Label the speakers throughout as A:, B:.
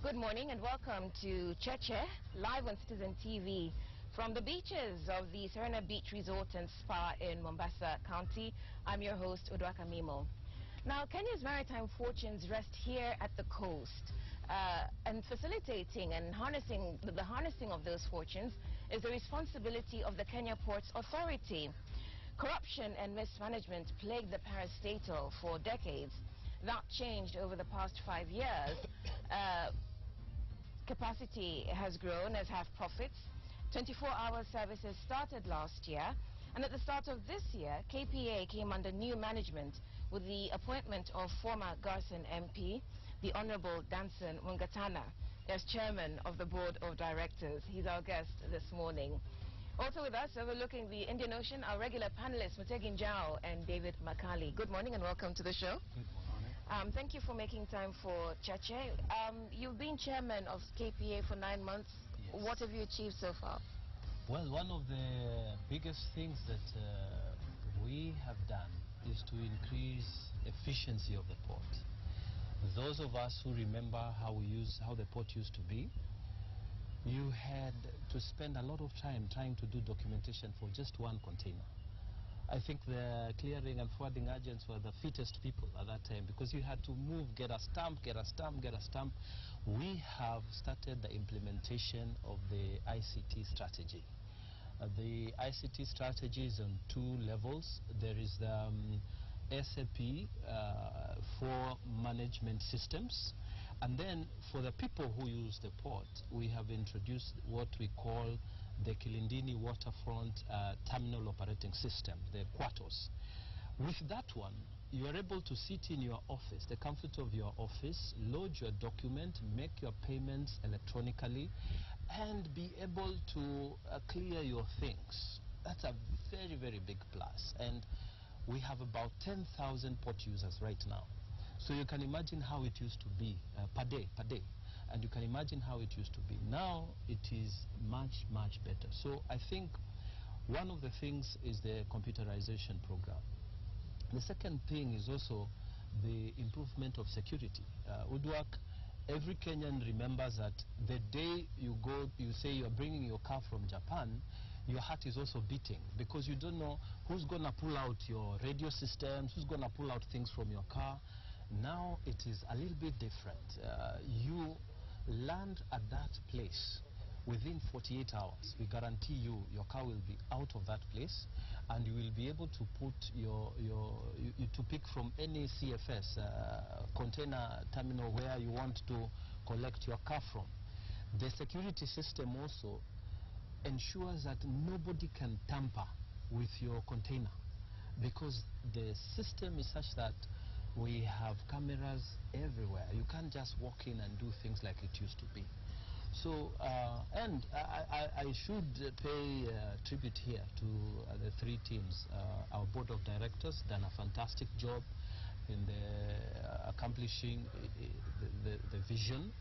A: Good morning and welcome to Cheche, live on Citizen TV. From the beaches of the Serena Beach Resort and Spa in Mombasa County, I'm your host, Odwaka Mimo. Now, Kenya's maritime fortunes rest here at the coast, and facilitating and harnessing of those fortunes is the responsibility of the Kenya Ports Authority. Corruption and mismanagement plagued the parastatal for decades. That changed over the past 5 years. Capacity has grown, as have profits. 24-hour services started last year, and at the start of this year, KPA came under new management with the appointment of former Garson MP, the Honorable Danson Mungatana, as chairman of the board of directors. He's our guest this morning. Also with us, overlooking the Indian Ocean, our regular panelists, Mutegi Njau and David Makali. Good morning and welcome to the show.
B: Good morning.
A: Thank you for making time for Cheche. You've been chairman of KPA for 9 months.
B: Yes.
A: What have you achieved so far?
B: Well, one of the biggest things that we have done is to increase efficiency of the port. Those of us who remember how the port used to be, you had to spend a lot of time trying to do documentation for just one container. I think the clearing and forwarding agents were the fittest people at that time because you had to move, get a stamp, get a stamp, get a stamp. We have started the implementation of the ICT strategy. The ICT strategy is on 2 levels. There is the SAP for management systems, and then for the people who use the port, we have introduced what we call the Kilindini Waterfront Terminal Operating System, the QATOS. With that one, you are able to sit in your office, the comfort of your office, load your document, make your payments electronically, and be able to clear your things. That's a very, very big plus. And we have about 10,000 port users right now. So you can imagine how it used to be per day. And you can imagine how it used to be. Now it is much, much better. So I think one of the things is the computerization program. The second thing is also the improvement of security. Udwak, every Kenyan remembers that the day you say you're bringing your car from Japan, your heart is also beating because you don't know who's going to pull out your radio systems, who's going to pull out things from your car. Now it is a little bit different. You land at that place within 48 hours. We guarantee you your car will be out of that place, and you will be able to put to pick from any CFS container terminal where you want to collect your car from. The security system also ensures that nobody can tamper with your container because the system is such that we have cameras everywhere. You can't just walk in and do things like it used to be. So, and I should pay tribute here to the 3 teams. Our board of directors done a fantastic job in accomplishing the vision.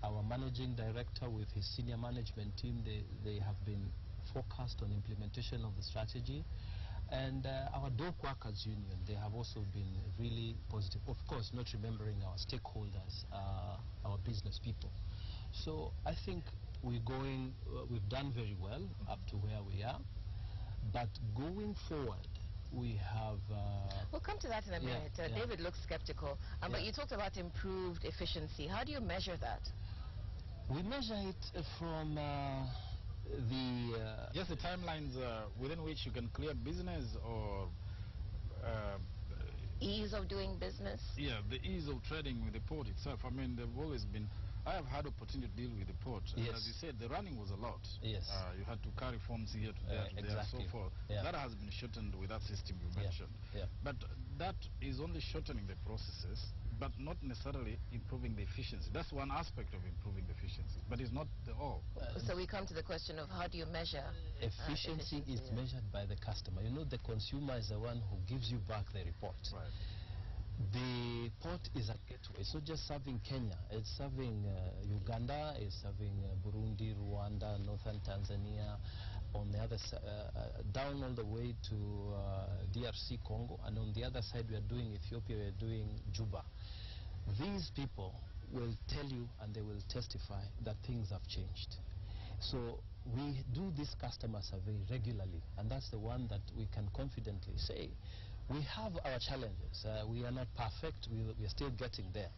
B: Our managing director with his senior management team, they have been focused on implementation of the strategy. And our dock workers union, they have also been really positive. Of course, not remembering our stakeholders, our business people. So I think we've done very well up to where we are. But going forward, we have...
A: we'll come to that in a minute. David looks skeptical. But you talked about improved efficiency. How do you measure that?
B: We measure it from
C: just the timelines within which you can clear business, or
A: ease of doing business.
C: Yeah, the ease of trading with the port itself. I mean, they've always been... I have had opportunity to deal with the port.
B: Yes.
C: As you said, the running was a lot.
B: Yes.
C: You had to carry forms here to there, to there, and so forth.
B: Yeah.
C: That has been shortened with that system you mentioned.
B: Yeah.
C: But that is only shortening the processes, but not necessarily improving the efficiency. That's one aspect of improving the efficiency, but it's not the all.
A: So we come to the question of how do you measure
B: efficiency? Is measured by the customer. You know, the consumer is the one who gives you back the report.
C: Right.
B: The port is a gateway. It's not just serving Kenya. It's serving Uganda, it's serving Burundi, Rwanda, northern Tanzania, on the other side, down all the way to DRC Congo, and on the other side we are doing Ethiopia, we are doing Juba. These people will tell you and they will testify that things have changed. So we do this customer survey regularly, and that's the one that we can confidently say we have our challenges. We are not perfect. We are still getting there.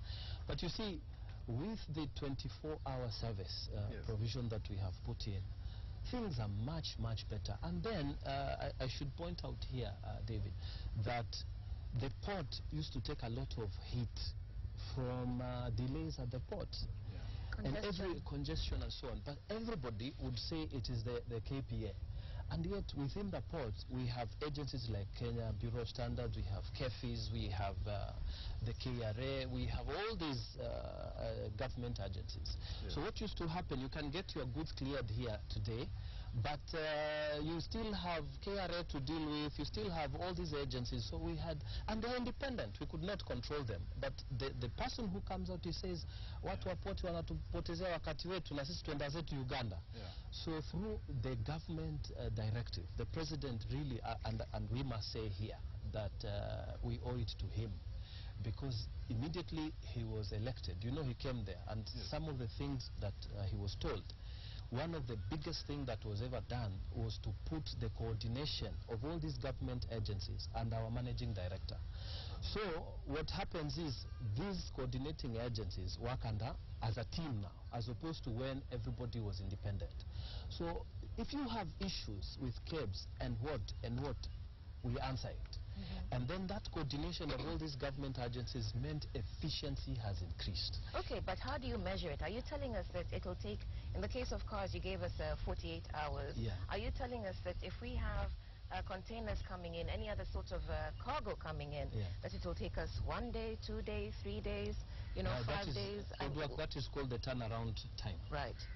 B: But you see, with the 24-hour service provision that we have put in, things are much, much better. And then I should point out here, David, that the port used to take a lot of heat from delays at the port. And every congestion and so on. But everybody would say it is the KPA. And yet within the port, we have agencies like Kenya Bureau of Standards, we have KEFIs, we have the KRA, we have all these government agencies. So what used to happen, you can get your goods cleared here today, but you still have KRA to deal with, you still have all these agencies. So we had, and they're independent, we could not control them. But the person who comes out, he says, watu wa port wanatupotezea wakati wetu na sisi tuenda zetu Uganda. So through the government directive, the president really, and we must say here that we owe it to him, because immediately he was elected, you know, he came there, and some of the things that he was told, one of the biggest things that was ever done was to put the coordination of all these government agencies and our managing director. So what happens is these coordinating agencies work under as a team now, as opposed to when everybody was independent. So if you have issues with KEBS and what, we answer it. And then that coordination of all these government agencies meant efficiency has increased.
A: Okay, but how do you measure it? Are you telling us that it will take, in the case of cars, you gave us 48 hours. Are you telling us that if we have containers coming in, any other sort of cargo coming in, that it will take us 1 day, 2 days, 3 days, you know, 5 days?
B: That is called the turnaround time.
A: Right.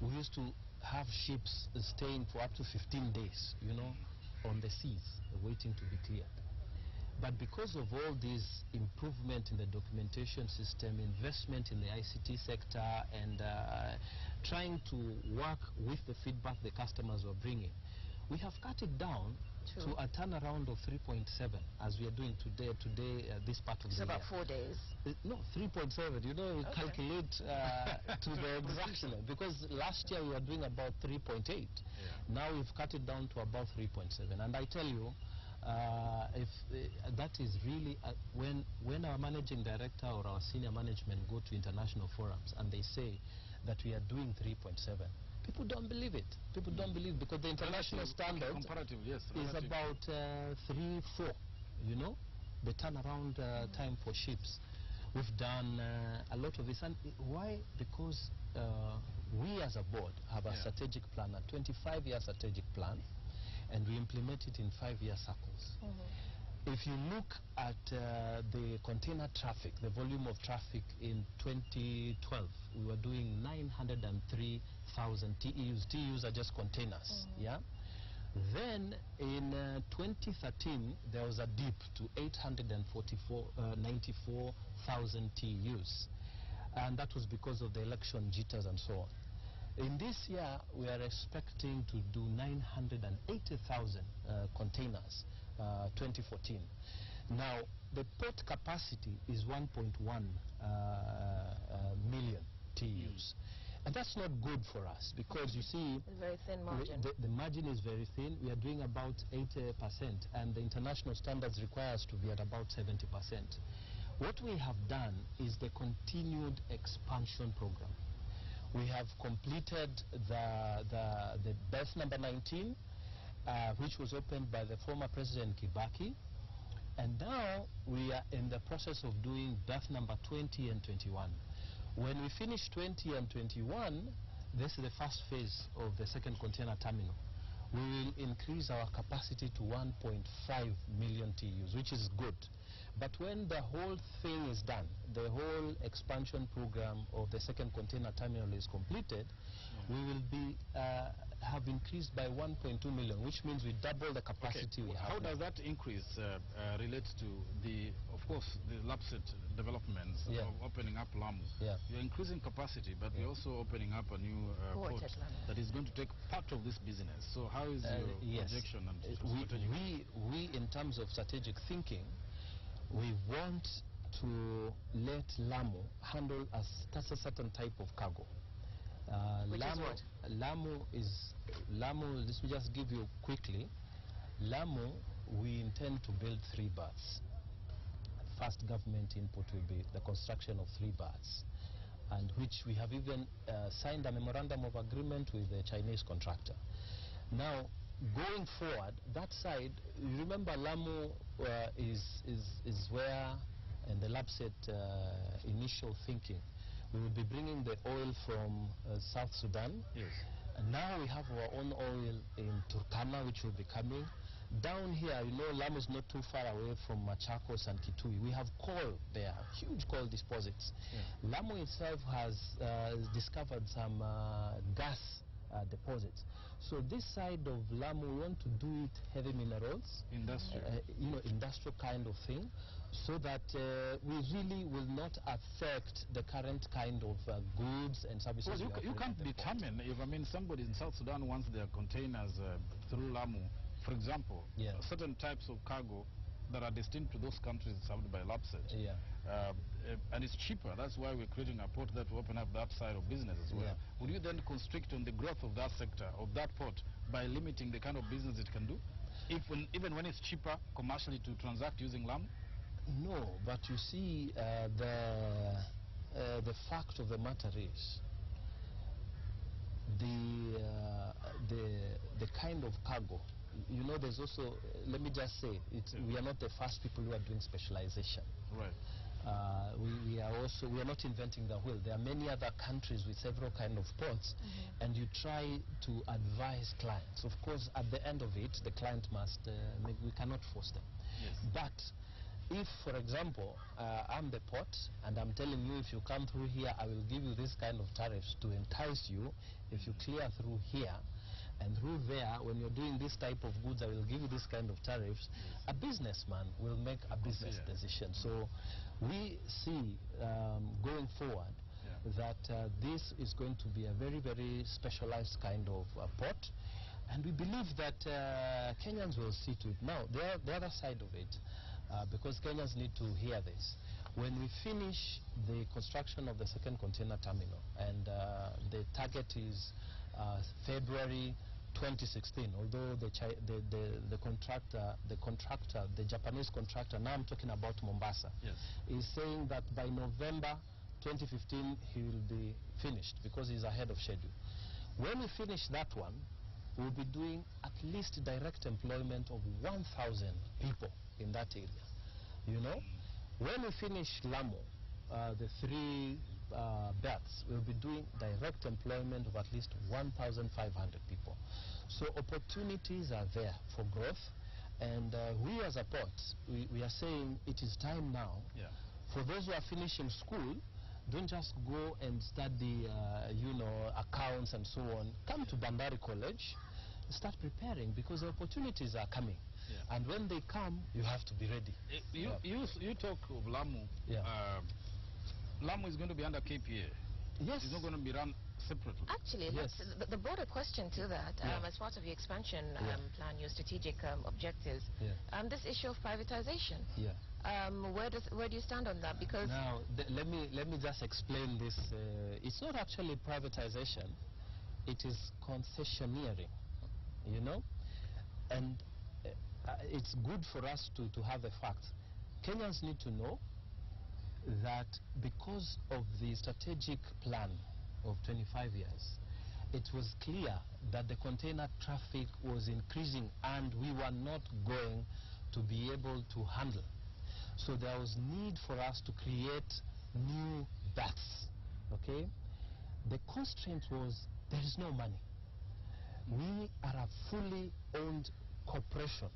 B: We used to have ships staying for up to 15 days, you know, on the seas, waiting to be cleared. But because of all this improvement in the documentation system, investment in the ICT sector, and trying to work with the feedback the customers were bringing, we have cut it down to a turnaround of 3.7, as we are doing today, this part of the year.
A: It's about 4 days.
B: No, 3.7. You know, you calculate to the exaction, because last year we were doing about 3.8. Now we've cut it down to about 3.7. And I tell you, that is really when our managing director or our senior management go to international forums and they say that we are doing 3.7, people don't believe it. People don't believe, because the international standard is about 3-4, you know, the turnaround time for ships. We've done a lot of this. And why? Because we as a board have a strategic plan, a 25-year strategic plan, and we implement it in 5-year cycles. If you look at the container traffic, the volume of traffic in 2012, we were doing 903,000 TEUs. TEUs are just containers, Then in 2013, there was a dip to 894,000 TEUs. And that was because of the election jitters and so on. In this year, we are expecting to do 980,000 containers, 2014. Now, the port capacity is 1.1 million TEUs. And that's not good for us, because you see,
A: very thin margin.
B: The margin is very thin. We are doing about 80%, and the international standards require us to be at about 70%. What we have done is the continued expansion program. We have completed the berth number 19, which was opened by the former President Kibaki. And now we are in the process of doing berth number 20 and 21. When we finish 20 and 21, this is the first phase of the second container terminal. We will increase our capacity to 1.5 million TEUs, which is good. But when the whole thing is done, the whole expansion program of the second container terminal is completed, we will be have increased by 1.2 million, which means we double the capacity we have.
C: How does that increase relate to the, of course, the lapsed developments of opening up Lamu? You're increasing capacity, but we're also opening up a new port that is going to take part of this business. So how is your projection and strategy?
B: We, in terms of strategic thinking, we want to let Lamu handle a certain type of cargo.
A: Which is what?
B: Lamu, let me just give you quickly. Lamu, we intend to build 3 berths. First government input will be the construction of 3 berths, and which we have even signed a memorandum of agreement with the Chinese contractor. Now, going forward, that side, you remember Lamu is where, in the LAPSET initial thinking, we will be bringing the oil from South Sudan.
C: Yes.
B: And now we have our own oil in Turkana, which will be coming. Down here, you know, Lamu is not too far away from Machakos and Kitui. We have coal there, huge coal deposits. Yeah. Lamu itself has discovered some gas deposits. So this side of Lamu, we want to do it heavy minerals, industrial kind of thing, so that we really will not affect the current kind of goods and services.
C: Well, you can't determine if, somebody in South Sudan wants their containers through Lamu, for example, certain types of cargo that are destined to those countries served by LAPSET. Yeah. And it's cheaper. That's why we're creating a port that will open up that side of business as well. Yeah. Would you then constrict on the growth of that sector, of that port, by limiting the kind of business it can do? Even when it's cheaper commercially to transact using Lamu?
B: No, but you see, the fact of the matter is, the kind of cargo, you know, there's also, let me just say, we are not the first people who are doing specialization.
C: Right.
B: We are not inventing the wheel. There are many other countries with several kind of ports, and you try to advise clients. Of course, at the end of it, the client must, we cannot force them.
C: Yes.
B: But if, for example, I'm the port, and I'm telling you, if you come through here, I will give you this kind of tariffs to entice you. If you clear through here, and through there, when you're doing this type of goods, I will give you this kind of tariffs. Yes. A businessman will make a business decision. So we see going forward that this is going to be a very, very specialized kind of port. And we believe that Kenyans will see to it. Now, the other side of it, because Kenyans need to hear this. When we finish the construction of the second container terminal, and the target is February 2016, although the contractor, the Japanese contractor, now I'm talking about Mombasa, is saying that by November 2015 he will be finished because he's ahead of schedule. When we finish that one, we'll be doing at least direct employment of 1,000 people in that area. You know, when we finish Lamu, the 3 berths, we'll be doing direct employment of at least 1,500 people. So opportunities are there for growth, and we as a port, we are saying it is time now for those who are finishing school. Don't just go and study, accounts and so on. Come to Bandari College, start preparing, because the opportunities are coming. Yeah. And when they come, you have to be ready.
C: You talk of Lamu. Yeah. Lamu is going to be under KPA.
B: Yes.
C: It's not going to be run separately.
A: Actually, yes. The broader question to that, as part of your expansion plan, your strategic objectives, this issue of privatization.
B: Yeah.
A: Where do you stand on that? Because
B: now let me just explain this. It's not actually privatization; it is concessioneering. You know, and it's good for us to have the facts. Kenyans need to know that because of the strategic plan of 25 years, it was clear that the container traffic was increasing and we were not going to be able to handle. So there was need for us to create new berths, okay? The constraint was there is no money. We are a fully owned corporation,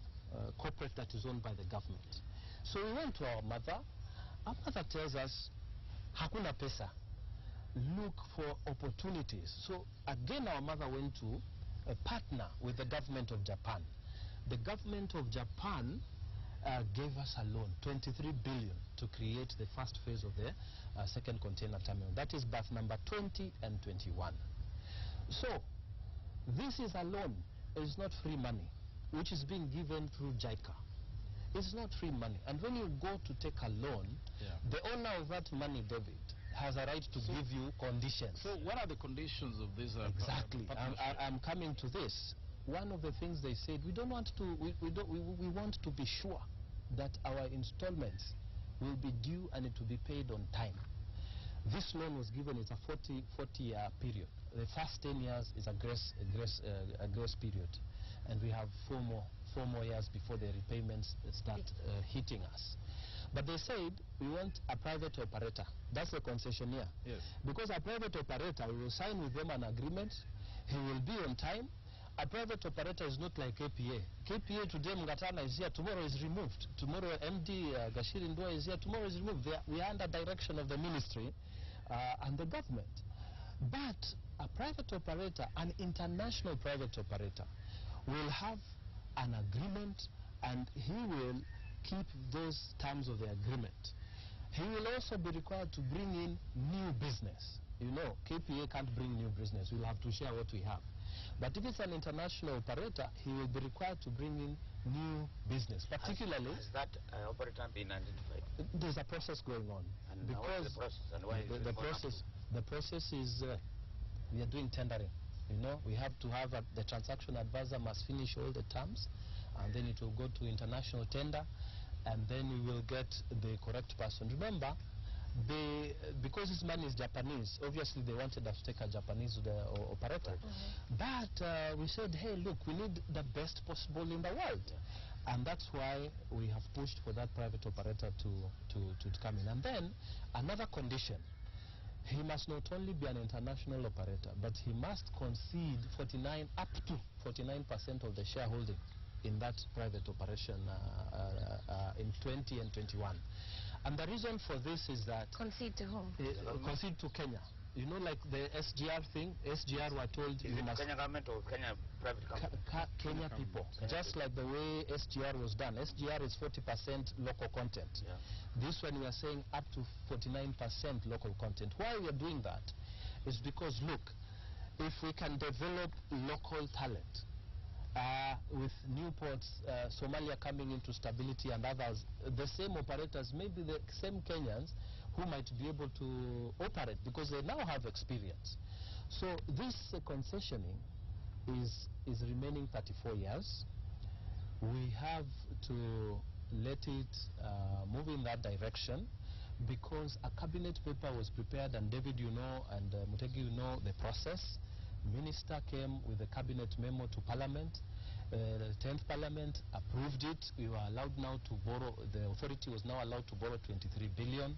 B: corporate that is owned by the government. So we went to our mother. Our mother tells us, hakuna pesa, look for opportunities. So again, our mother went to partner with the government of Japan. The government of Japan gave us a loan, 23 billion, to create the first phase of the second container terminal. That is berth number 20 and 21. So this is a loan. It's not free money, which is being given through JICA. It's not free money. And when you go to take a loan, the owner of that money, David, has a right to give you conditions.
C: So what are the conditions of this?
B: Exactly. I'm coming to this. One of the things they said, we want to be sure that our installments will be due and it will be paid on time. This loan was given, it's a 40-year period. The first 10 years is a grace period, and we have four more years before the repayments start hitting us. But they said we want a private operator. That's the concessionaire.
C: Yes.
B: Because a private operator, we will sign with them an agreement. He will be on time. A private operator is not like KPA. KPA today, Mungatana is here, tomorrow is removed. Tomorrow, MD Gashiri Ndua is here, tomorrow is removed. We are under direction of the ministry and the government. But a private operator, an international private operator, will have an agreement, and he will keep those terms of the agreement. He will also be required to bring in new business. You know, KPA can't bring new business. We'll have to share what we have. But if it's an international operator, he will be required to bring in new business, particularly...
D: Has that operator been identified?
B: There's a process going on.
D: And because the process, and why
B: the process is, we are doing tendering. You know, we have to have the transaction advisor must finish all the terms, and then it will go to international tender, and then we will get the correct person. Remember, because this money is Japanese, obviously they wanted us to take a Japanese operator. But we said, hey, look, we need the best possible in the world. And that's why we have pushed for that private operator to come in. And then another condition, he must not only be an international operator, but he must concede up to 49% of the shareholding in that private operation in 20 and 21. And the reason for this is that...
A: Concede to whom?
B: Concede to Kenya. You know, like the SGR thing, SGR were told
D: you must... Kenya government or Kenya private company?
B: Kenya people. Just like the way SGR was done. SGR is 40% local content. This one we are saying up to 49% local content. Why we are doing that is because, look, if we can develop local talent, with new ports, Somalia coming into stability and others, the same operators, maybe the same Kenyans who might be able to operate because they now have experience. So this concessioning is remaining 34 years. We have to let it move in that direction because a cabinet paper was prepared, and David, you know, and Mutegi, you know the process. Minister came with a cabinet memo to Parliament. The 10th Parliament approved it. We were allowed now to borrow, the authority was now allowed to borrow 23 billion,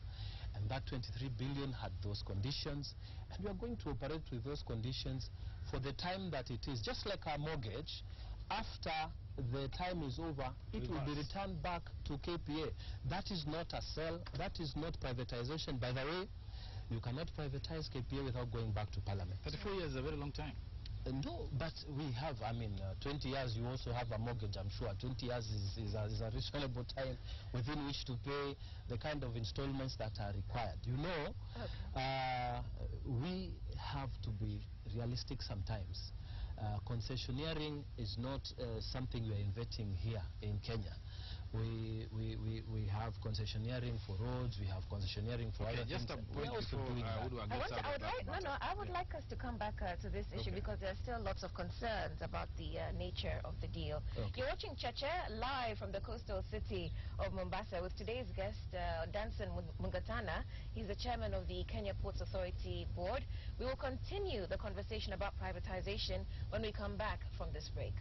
B: and that 23 billion had those conditions, and we are going to operate with those conditions for the time that it is. Just like our mortgage, after the time is over, it will be returned back to KPA. That is not a sale, that is not privatization. By the way, you cannot privatize KPA without going back to Parliament.
C: 34 years is a very long time.
B: No, but we have, 20 years you also have a mortgage, I'm sure. 20 years is a reasonable time within which to pay the kind of installments that are required. You know, we have to be realistic sometimes. Concessioneering is not something we are inventing here in Kenya. We have concessioneering for roads, we have concessioneering for other things.
C: Just a point before
A: I would like us to come back to this issue because there are still lots of concerns about the nature of the deal. You're watching Cheche live from the coastal city of Mombasa with today's guest, Danson Mungatana. He's the chairman of the Kenya Ports Authority Board. We will continue the conversation about privatization when we come back from this break.